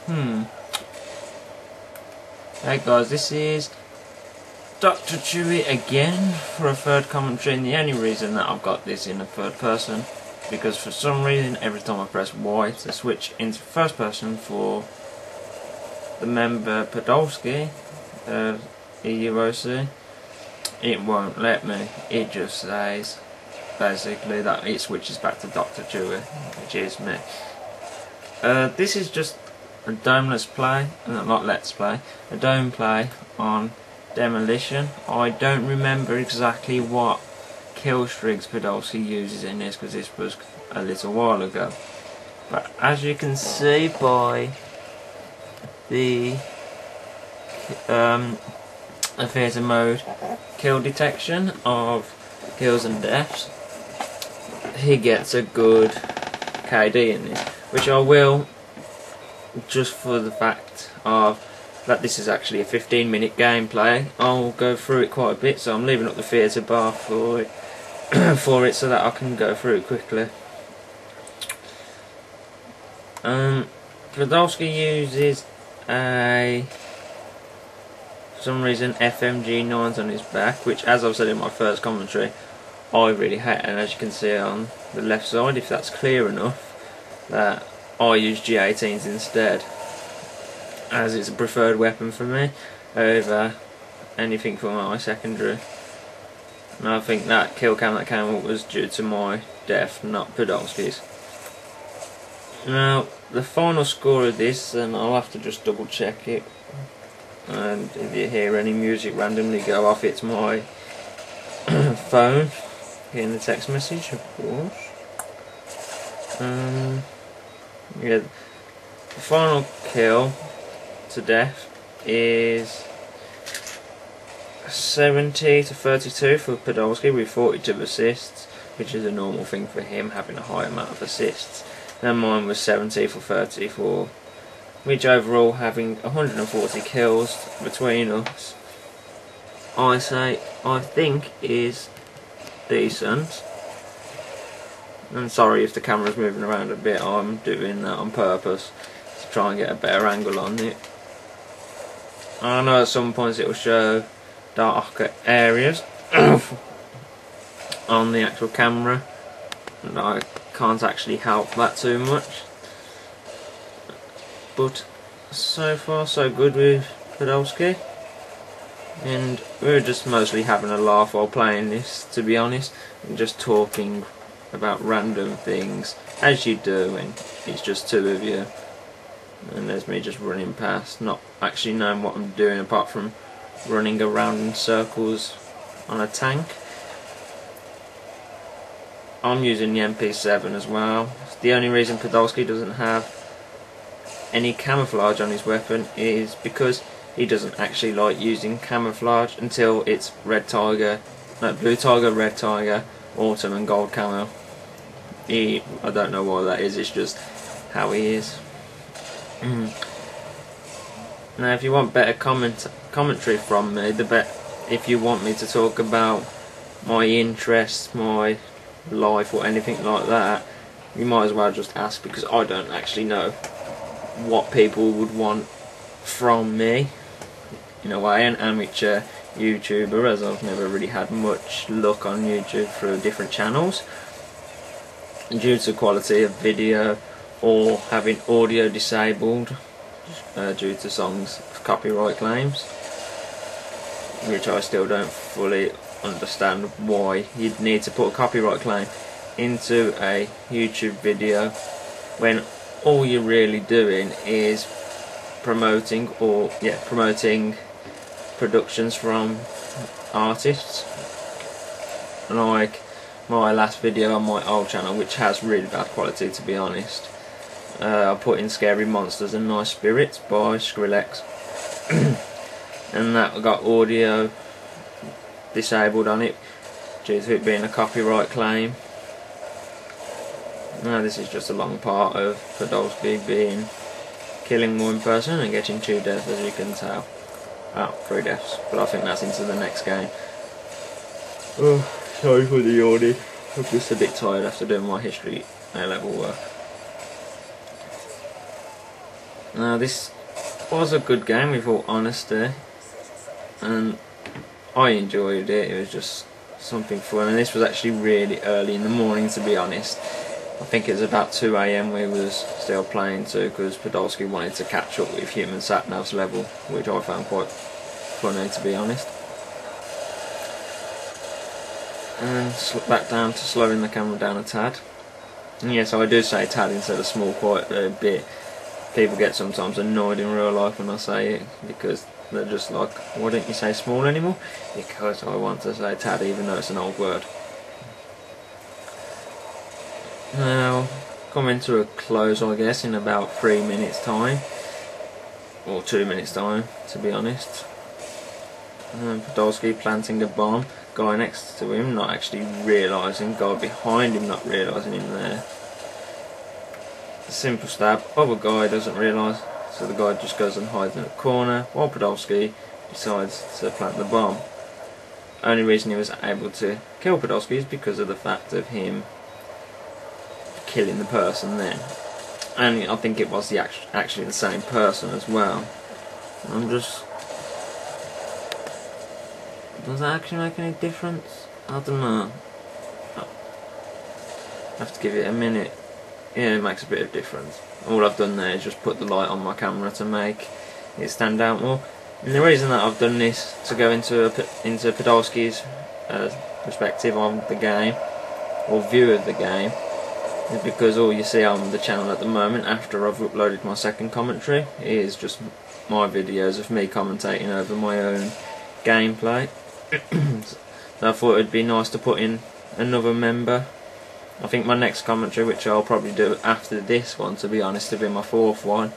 Hey guys, this is Dr. CHeWi again for a third commentary, and the only reason that I've got this in a third person because for some reason every time I press Y to switch into first person for the member Podolsky, EUoC, it won't let me. It just says basically that it switches back to Dr. CHeWi, which is me. This is just a dome let's play, not let's play, a dome play on Demolition. I don't remember exactly what kill streaks Podolsky uses in this because this was a little while ago. But as you can see by the theatre mode kill detection of kills and deaths, he gets a good KD in this, which I will, just for the fact of that this is actually a 15-minute gameplay, I'll go through it quite a bit, so I'm leaving up the theatre bar for it, so that I can go through it quickly. Podolsky uses a, for some reason, FMG 9s on his back, which, as I've said in my first commentary, I really hate, and as you can see on the left side, if that's clear enough, that I use G18s instead, as it's a preferred weapon for me over anything for my secondary. And I think that kill cam that came up was due to my death, not Podolsky's. Now the final score of this, and I'll have to just double check it, and if you hear any music randomly go off, it's my phone in the text message, of course. Yeah, the final kill to death is 70 to 32 for Podolsky with 42 assists, which is a normal thing for him, having a high amount of assists. And mine was 70 for 34, which overall, having 140 kills between us, I think is decent. I'm sorry if the camera's moving around a bit, I'm doing that on purpose to try and get a better angle on it. I know at some points it will show darker areas on the actual camera, and I can't actually help that too much. But so far so good with Podolsky, and we're just mostly having a laugh while playing this, to be honest, and just talking about random things, as you do when it's just two of you, and there's me just running past, not actually knowing what I'm doing apart from running around in circles on a tank. I'm using the MP7 as well. The only reason Podolsky doesn't have any camouflage on his weapon is because he doesn't actually like using camouflage until it's red tiger, no, blue tiger, red tiger, autumn and gold camo. I don't know why that is, it's just how he is. Now if you want better commentary from me, if you want me to talk about my interests, my life or anything like that, you might as well just ask, because I don't actually know what people would want from me. In a way, an amateur YouTuber, as I've never really had much luck on YouTube through different channels due to quality of video or having audio disabled due to songs copyright claims, which I still don't fully understand why you'd need to put a copyright claim into a YouTube video when all you're really doing is promoting productions from artists. Like my last video on my old channel, which has really bad quality to be honest, I put in Scary Monsters and Nice Spirits by Skrillex and that got audio disabled on it due to it being a copyright claim. Now this is just a long part of Podolsky killing one person and getting 2 deaths, as you can tell. Oh, 3 deaths, but I think that's into the next game. Oh, sorry for the yawning, I'm just a bit tired after doing my history A-level work. Now this was a good game with all honesty, and I enjoyed it. It was just something fun, and this was actually really early in the morning, to be honest. I think it was about 2 AM we was still playing too, because Podolsky wanted to catch up with human sat-nav's level, which I found quite funny, to be honest. And back down to slowing the camera down a tad. And yes, I do say tad instead of small quite a bit. People get sometimes annoyed in real life when I say it, because they're just like, why don't you say small anymore? Because I want to say tad even though it's an old word. Now, coming to a close, I guess, in about 3 minutes time, or 2 minutes time, to be honest. Podolsky planting a bomb, guy next to him not actually realising, guy behind him not realising him there. Simple stab, other guy doesn't realise, so the guy just goes and hides in a corner, while Podolsky decides to plant the bomb. Only reason he was able to kill Podolsky is because of the fact of him killing the person then, and I think it was actually the same person as well. Does that actually make any difference? I don't know. I have to give it a minute. Yeah, it makes a bit of difference. All I've done there is just put the light on my camera to make it stand out more. And the reason that I've done this to go into Podolsky's perspective on the game, or view of the game, is because all you see on the channel at the moment, after I've uploaded my second commentary, is just my videos of me commentating over my own gameplay. So I thought it'd be nice to put in another member. I think my next commentary, which I'll probably do after this one, to be honest, to be my fourth one,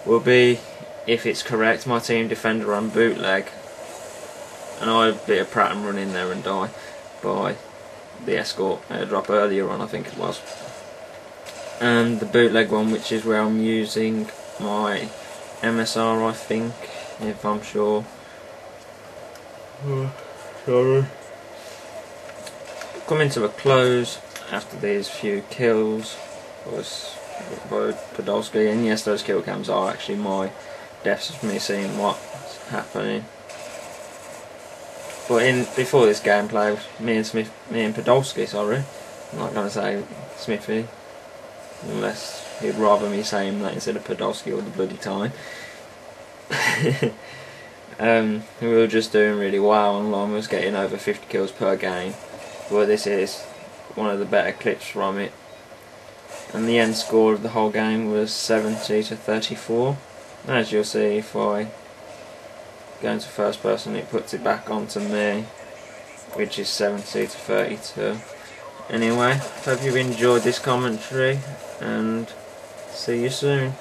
will be, if it's correct, my team defender on bootleg, and I'd be a prat and run in there and die by the escort airdrop earlier on, I think it was. And the bootleg one, which is where I'm using my MSR, I think, if I'm sure. Sorry. Coming to a close after these few kills was by Podolsky, and yes, those kill cams are actually my deaths of me seeing what's happening. But before this gameplay, me and Podolsky, sorry, I'm not going to say Smithy, unless he'd rather me saying that instead of Podolsky all the bloody time. We were just doing really well, and Lon was getting over 50 kills per game. But this is one of the better clips from it. And the end score of the whole game was 70-34. As you'll see, if I go into first person, it puts it back onto me, which is 70-32. Anyway, hope you've enjoyed this commentary, and see you soon.